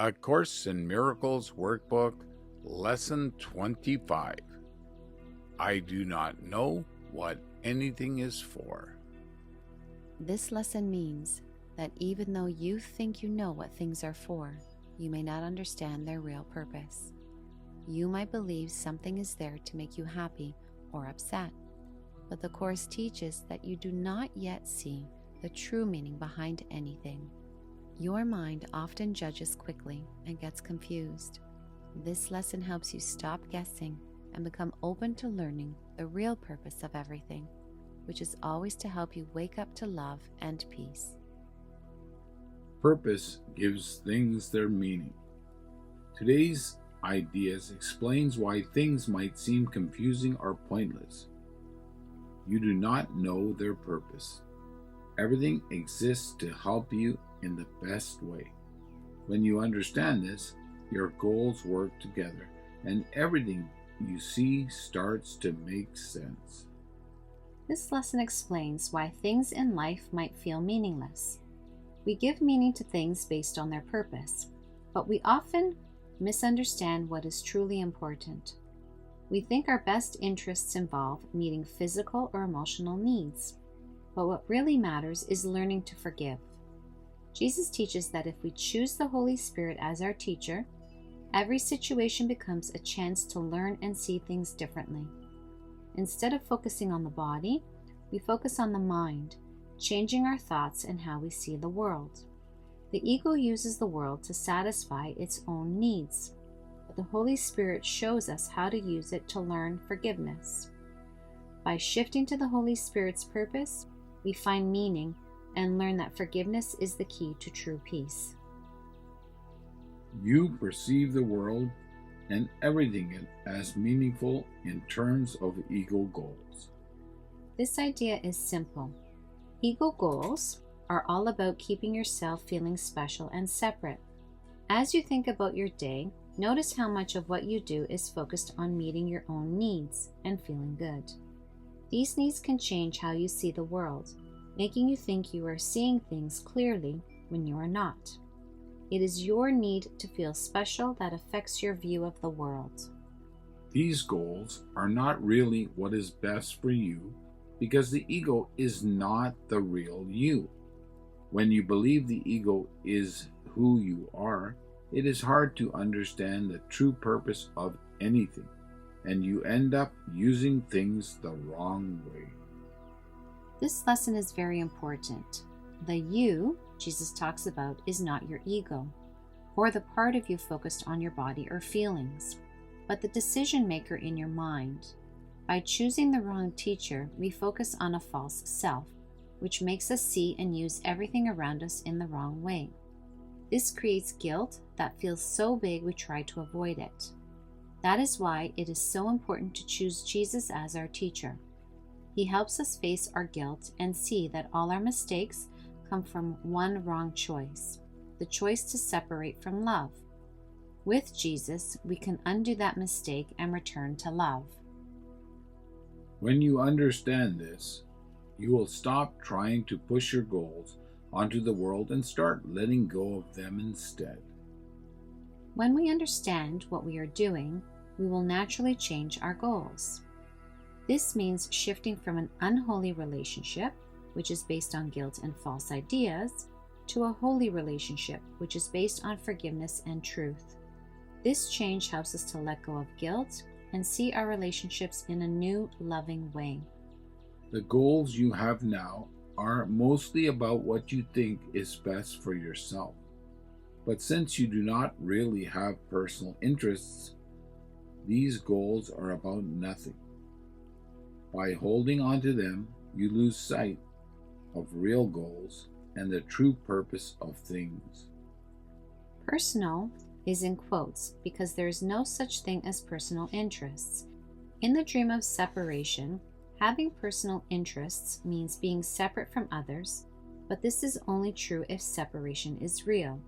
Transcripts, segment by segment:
A Course in Miracles Workbook, Lesson 25. I do not know what anything is for. This lesson means that even though you think you know what things are for, you may not understand their real purpose. You might believe something is there to make you happy or upset, but the Course teaches that you do not yet see the true meaning behind anything. Your mind often judges quickly and gets confused. This lesson helps you stop guessing and become open to learning the real purpose of everything, which is always to help you wake up to love and peace. Purpose gives things their meaning. Today's ideas explains why things might seem confusing or pointless. You do not know their purpose. Everything exists to help you in the best way. When you understand this, your goals work together and everything you see starts to make sense. This lesson explains why things in life might feel meaningless. We give meaning to things based on their purpose, but we often misunderstand what is truly important. We think our best interests involve meeting physical or emotional needs, but what really matters is learning to forgive. Jesus teaches that if we choose the Holy Spirit as our teacher, every situation becomes a chance to learn and see things differently. Instead of focusing on the body, we focus on the mind, changing our thoughts and how we see the world. The ego uses the world to satisfy its own needs, but the Holy Spirit shows us how to use it to learn forgiveness. By shifting to the Holy Spirit's purpose, we find meaning and learn that forgiveness is the key to true peace. You perceive the world and everything as meaningful in terms of ego goals. This idea is simple. Ego goals are all about keeping yourself feeling special and separate. As you think about your day, notice how much of what you do is focused on meeting your own needs and feeling good. These needs can change how you see the world, making you think you are seeing things clearly when you are not. It is your need to feel special that affects your view of the world. These goals are not really what is best for you because the ego is not the real you. When you believe the ego is who you are, it is hard to understand the true purpose of anything, and you end up using things the wrong way. This lesson is very important. The you Jesus talks about is not your ego, or the part of you focused on your body or feelings, but the decision maker in your mind. By choosing the wrong teacher, we focus on a false self, which makes us see and use everything around us in the wrong way. This creates guilt that feels so big we try to avoid it. That is why it is so important to choose Jesus as our teacher. He helps us face our guilt and see that all our mistakes come from one wrong choice, the choice to separate from love. With Jesus, we can undo that mistake and return to love. When you understand this, you will stop trying to push your goals onto the world and start letting go of them instead. When we understand what we are doing, we will naturally change our goals. This means shifting from an unholy relationship, which is based on guilt and false ideas, to a holy relationship, which is based on forgiveness and truth. This change helps us to let go of guilt and see our relationships in a new, loving way. The goals you have now are mostly about what you think is best for yourself. But since you do not really have personal interests, these goals are about nothing. By holding on to them, you lose sight of real goals and the true purpose of things. Personal is in quotes because there is no such thing as personal interests. In the dream of separation, having personal interests means being separate from others, but this is only true if separation is real.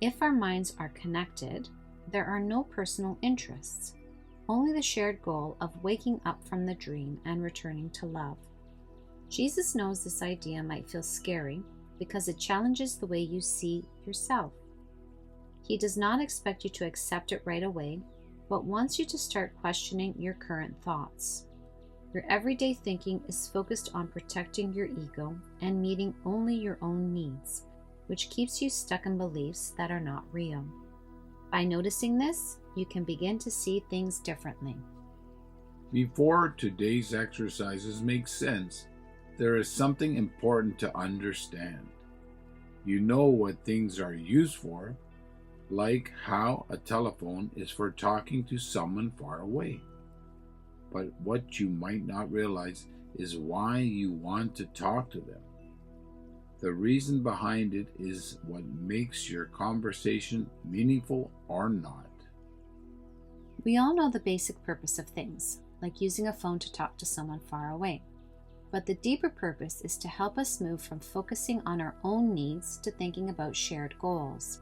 If our minds are connected, there are no personal interests, only the shared goal of waking up from the dream and returning to love. Jesus knows this idea might feel scary because it challenges the way you see yourself. He does not expect you to accept it right away, but wants you to start questioning your current thoughts. Your everyday thinking is focused on protecting your ego and meeting only your own needs, which keeps you stuck in beliefs that are not real. By noticing this, you can begin to see things differently. Before today's exercises make sense, there is something important to understand. You know what things are used for, like how a telephone is for talking to someone far away. But what you might not realize is why you want to talk to them. The reason behind it is what makes your conversation meaningful or not. We all know the basic purpose of things, like using a phone to talk to someone far away. But the deeper purpose is to help us move from focusing on our own needs to thinking about shared goals.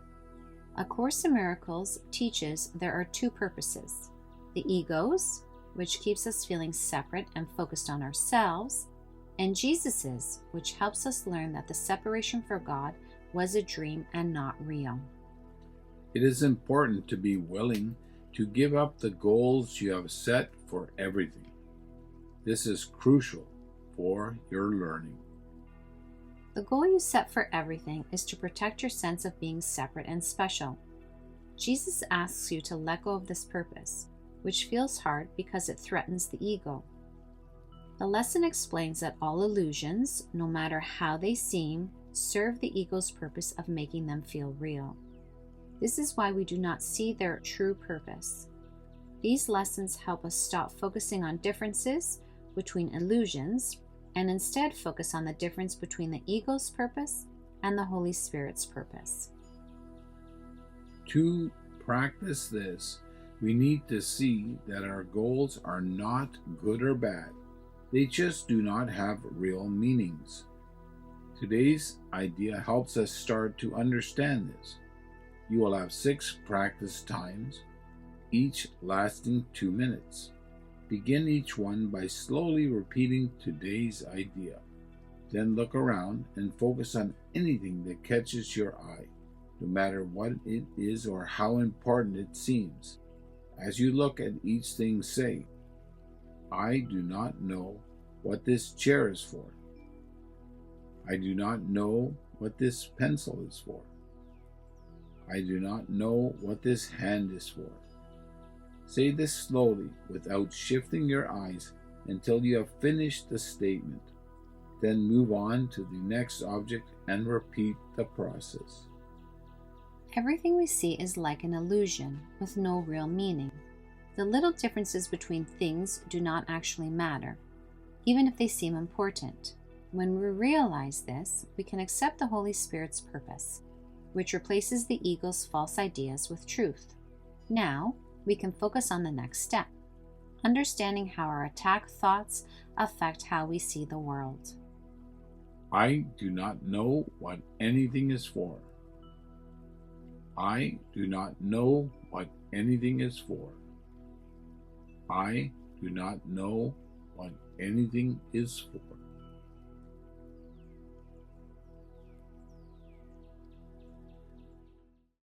A Course in Miracles teaches there are two purposes: the ego's, which keeps us feeling separate and focused on ourselves, and Jesus's, which helps us learn that the separation from God was a dream and not real. It is important to be willing to give up the goals you have set for everything. This is crucial for your learning. The goal you set for everything is to protect your sense of being separate and special. Jesus asks you to let go of this purpose, which feels hard because it threatens the ego. The lesson explains that all illusions, no matter how they seem, serve the ego's purpose of making them feel real. This is why we do not see their true purpose. These lessons help us stop focusing on differences between illusions and instead focus on the difference between the ego's purpose and the Holy Spirit's purpose. To practice this, we need to see that our goals are not good or bad. They just do not have real meanings. Today's idea helps us start to understand this. You will have 6 practice times, each lasting 2 minutes. Begin each one by slowly repeating today's idea. Then look around and focus on anything that catches your eye, no matter what it is or how important it seems. As you look at each thing, say, "I do not know what this chair is for. I do not know what this pencil is for. I do not know what this hand is for." Say this slowly without shifting your eyes until you have finished the statement. Then move on to the next object and repeat the process. Everything we see is like an illusion with no real meaning. The little differences between things do not actually matter, even if they seem important. When we realize this, we can accept the Holy Spirit's purpose, which replaces the ego's false ideas with truth. Now, we can focus on the next step, understanding how our attack thoughts affect how we see the world. I do not know what anything is for. I do not know what anything is for. I do not know what anything is for.